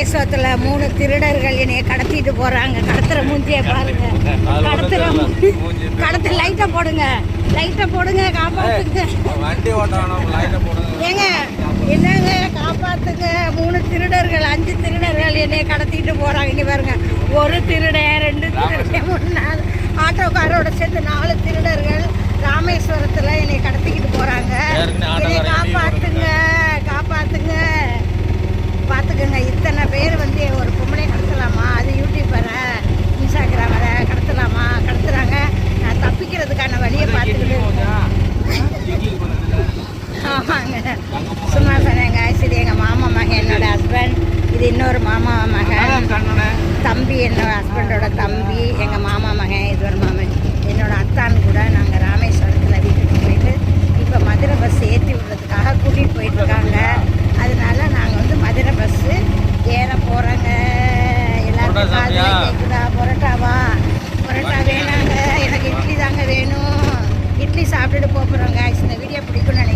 ராமேஸ்வரத்தில் 3 திருடர்கள் என்னைய கடத்திட்டு போகிறாங்க. கடத்துகிற மூஞ்சியை பாருங்க. கடத்து லைட்டை போடுங்க, லைட்டை போடுங்க, காப்பாற்றுங்க. ஏங்க என்னங்க காப்பாற்றுங்க. 3 திருடர்கள் 5 திருடர்கள் என்னைய கடத்திட்டு போகிறாங்க. இங்கே பாருங்க, 1 திருடன் 2 திருடன் 3 4 ஆட்டோக்காரோட சேர்த்து 4 திருடர்கள் ராமேஸ்வரத்தில் என்னை கடத்திக்கிட்டு போகிறாங்க. என்னை காப்பாற்றுங்க, காப்பாற்றுங்க. பார்த்துக்கோங்க, இத்தனை பேர் வந்து ஒரு பொம்பளை கடத்தலாமா? அது யூடியூபரை இன்ஸ்டாகிராமரை கடத்தலாமா? கடத்துகிறாங்க. நான் தப்பிக்கிறதுக்கான வழியை பார்த்துக்கிட்டு ஆமாங்க, சும்மா சொன்னேங்க. இது எங்கள் மாமா மகன், என்னோட ஹஸ்பண்ட். இது இன்னொரு மாமா மகன், தம்பி, என்னோட ஹஸ்பண்டோட தம்பி, எங்கள் மாமா மகன். இது ஒரு மாமன், என்னோட அத்தான் கூட. நாங்கள் ராமேஸ்வரத்தில் வீட்டுக்கு போயிட்டு இப்போ மதுரை பஸ் ஏற்றி விடுறதுக்காக கூட்டிகிட்டு போயிட்டுருக்காங்க. அதனால நாங்கள் வந்து மதுரை பஸ்ஸு ஏற போகிறோங்க. எல்லாருக்கும் காலையில் கேட்குதா? பரோட்டாவா? பரோட்டா வேணாங்க, எனக்கு இட்லி தாங்க வேணும். இட்லி சாப்பிட்டுட்டு போகிறோங்க. இந்த வீடியோ பிடிக்கும்னு நினைக்கிறேன்.